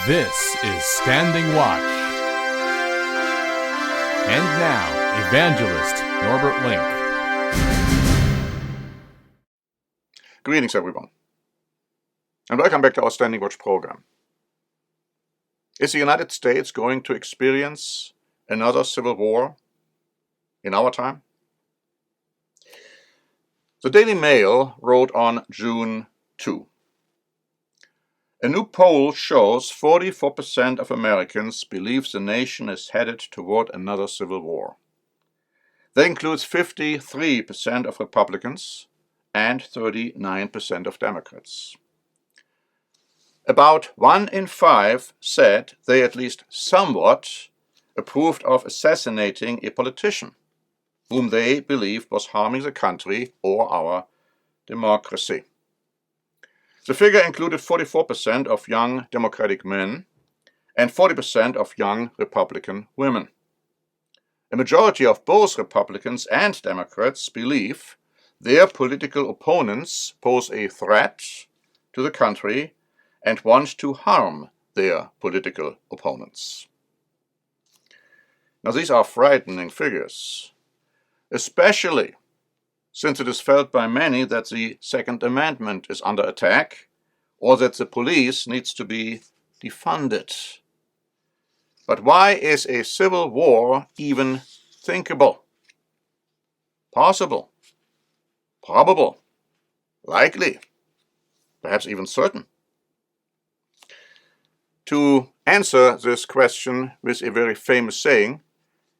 This is Standing Watch. And now, Evangelist Norbert Link. Greetings, everyone, and welcome back to our Standing Watch program. Is the United States going to experience another civil war in our time? The Daily Mail wrote on June 2. A new poll shows 44% of Americans believe the nation is headed toward another civil war. That includes 53% of Republicans and 39% of Democrats. About 1 in 5 said they at least somewhat approved of assassinating a politician whom they believed was harming the country or our democracy. The figure included 44% of young Democratic men and 40% of young Republican women. A majority of both Republicans and Democrats believe their political opponents pose a threat to the country and want to harm their political opponents. Now, these are frightening figures, especially since it is felt by many that the Second Amendment is under attack or that the police needs to be defunded. But why is a civil war even thinkable? Possible? Probable? Likely? Perhaps even certain? To answer this question with a very famous saying,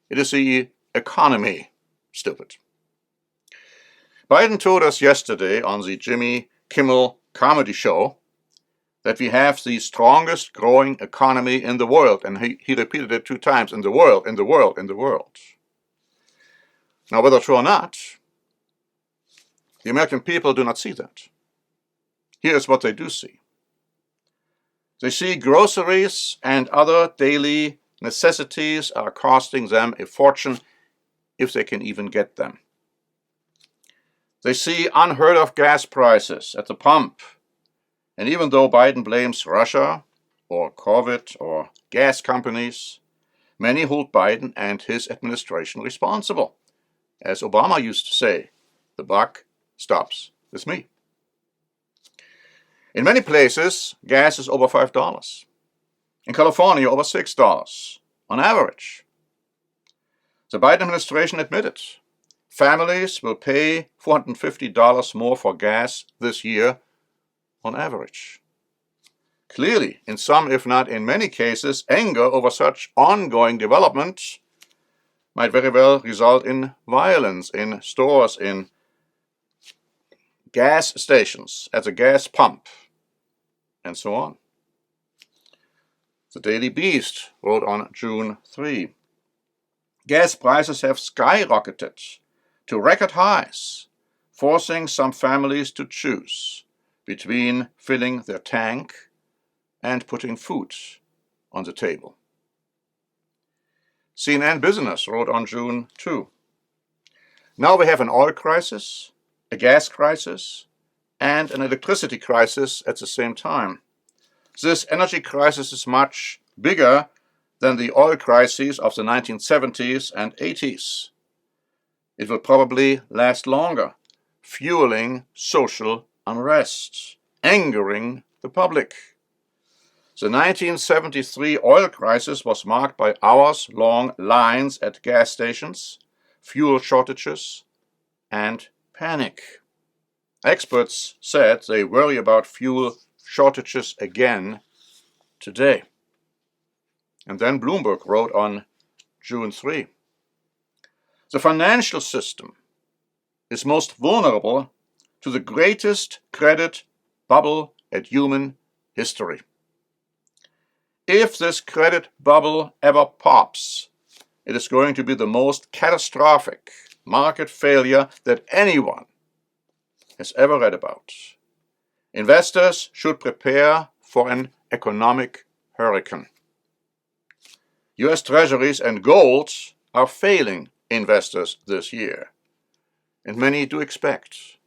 it is the economy, stupid. Biden told us yesterday on the Jimmy Kimmel comedy show that we have the strongest growing economy in the world, and he repeated it 2 times, in the world, in the world, in the world. Now, whether true or not, the American people do not see that. Here is what they do see. They see groceries and other daily necessities are costing them a fortune if they can even get them. They see unheard of gas prices at the pump. And even though Biden blames Russia or COVID or gas companies, many hold Biden and his administration responsible. As Obama used to say, the buck stops with me. In many places, gas is over $5. In California, over $6 on average. The Biden administration admitted families will pay $450 more for gas this year on average. Clearly, in some, if not in many cases, anger over such ongoing development might very well result in violence in stores, in gas stations, at the gas pump, and so on. The Daily Beast wrote on June 3. Gas prices have skyrocketed to record highs, forcing some families to choose between filling their tank and putting food on the table. CNN Business wrote on June 2. Now we have an oil crisis, a gas crisis, and an electricity crisis at the same time. This energy crisis is much bigger than the oil crises of the 1970s and 80s. It will probably last longer, fueling social unrest, angering the public. The 1973 oil crisis was marked by hours-long lines at gas stations, fuel shortages, and panic. Experts said they worry about fuel shortages again today. And then Bloomberg wrote on June 3. The financial system is most vulnerable to the greatest credit bubble at human history. If this credit bubble ever pops, it is going to be the most catastrophic market failure that anyone has ever read about. Investors should prepare for an economic hurricane. U.S. Treasuries and gold are failing investors this year, and many do expect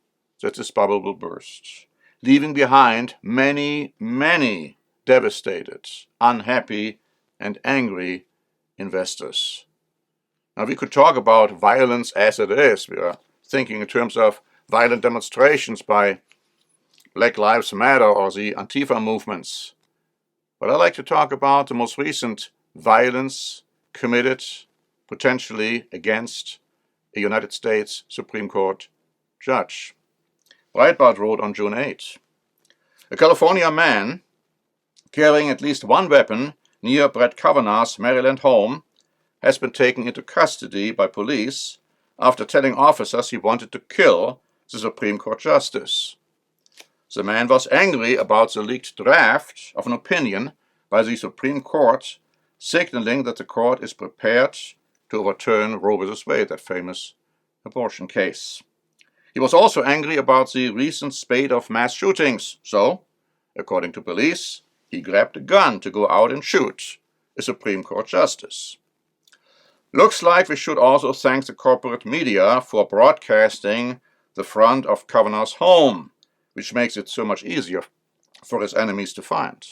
that this bubble will burst, leaving behind many, many devastated, unhappy, and angry investors. Now, we could talk about violence as it is. We are thinking in terms of violent demonstrations by Black Lives Matter or the Antifa movements. But I like to talk about the most recent violence committed potentially against a United States Supreme Court judge. Breitbart wrote on June 8, a California man carrying at least one weapon near Brett Kavanaugh's Maryland home has been taken into custody by police after telling officers he wanted to kill the Supreme Court justice. The man was angry about the leaked draft of an opinion by the Supreme Court, signaling that the court is prepared to overturn Roe v. Wade, that famous abortion case. He was also angry about the recent spate of mass shootings, so, according to police, he grabbed a gun to go out and shoot a Supreme Court justice. Looks like we should also thank the corporate media for broadcasting the front of Kavanaugh's home, which makes it so much easier for his enemies to find.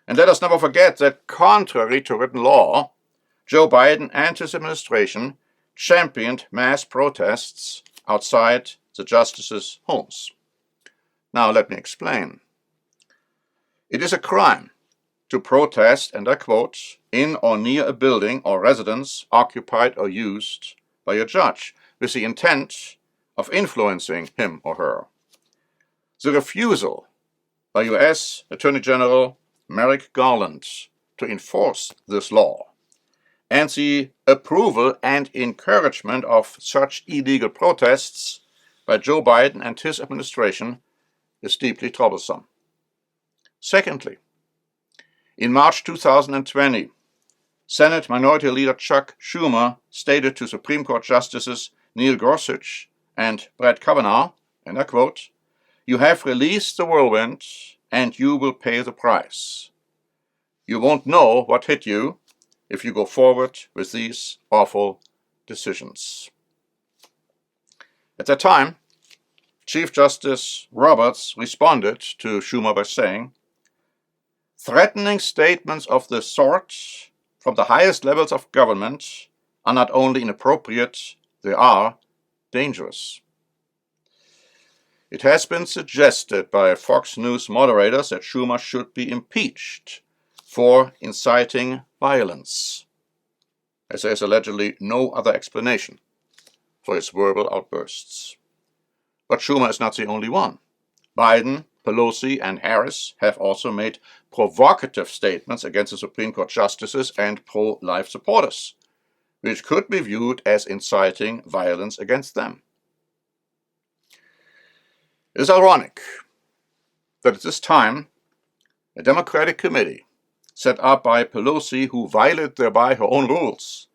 And let us never forget that, contrary to written law, Joe Biden and his administration championed mass protests outside the justices' homes. Now let me explain. It is a crime to protest, and I quote, in or near a building or residence occupied or used by a judge with the intent of influencing him or her. The refusal by U.S. Attorney General Merrick Garland to enforce this law and the approval and encouragement of such illegal protests by Joe Biden and his administration is deeply troublesome. Secondly, in March 2020, Senate Minority Leader Chuck Schumer stated to Supreme Court Justices Neil Gorsuch and Brett Kavanaugh, and I quote, "You have released the whirlwind, and you will pay the price. You won't know what hit you if you go forward with these awful decisions." At that time, Chief Justice Roberts responded to Schumer by saying, "Threatening statements of this sort from the highest levels of government are not only inappropriate, they are dangerous." It has been suggested by Fox News moderators that Schumer should be impeached for inciting violence, as there is allegedly no other explanation for his verbal outbursts. But Schumer is not the only one. Biden, Pelosi, and Harris have also made provocative statements against the Supreme Court justices and pro-life supporters, which could be viewed as inciting violence against them. It is ironic that at this time, a Democratic committee set up by Pelosi, who violated thereby her own rules,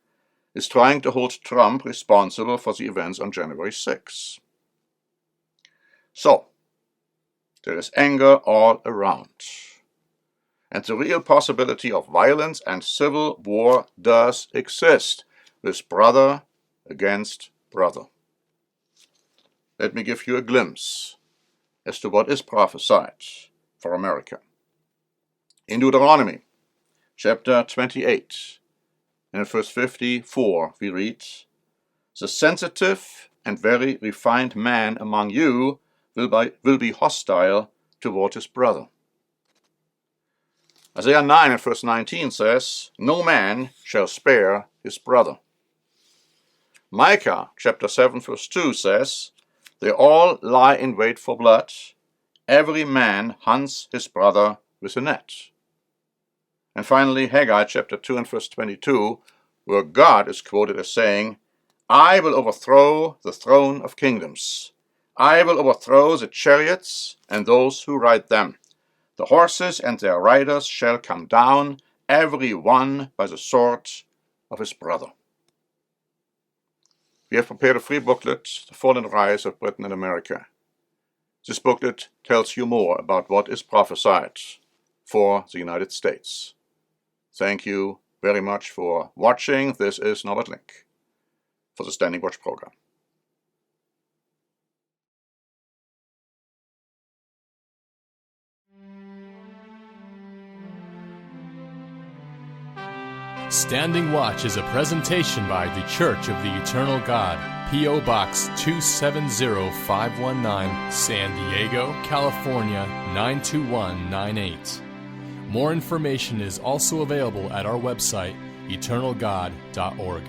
is trying to hold Trump responsible for the events on January 6. So, there is anger all around, and the real possibility of violence and civil war does exist, with brother against brother. Let me give you a glimpse as to what is prophesied for America. In Deuteronomy, chapter 28, and in verse 54, we read, "The sensitive and very refined man among you will be hostile toward his brother." Isaiah 9 and verse 19 says, "No man shall spare his brother." Micah chapter 7 verse 2 says, "They all lie in wait for blood. Every man hunts his brother with a net." And finally, Haggai chapter 2 and verse 22, where God is quoted as saying, "I will overthrow the throne of kingdoms. I will overthrow the chariots and those who ride them. The horses and their riders shall come down, every one by the sword of his brother." We have prepared a free booklet, The Fall and Rise of Britain and America. This booklet tells you more about what is prophesied for the United States. Thank you very much for watching. This is Norbert Link for the Standing Watch program. Standing Watch is a presentation by The Church of the Eternal God, P.O. Box 270519, San Diego, California 92198. More information is also available at our website, eternalgod.org.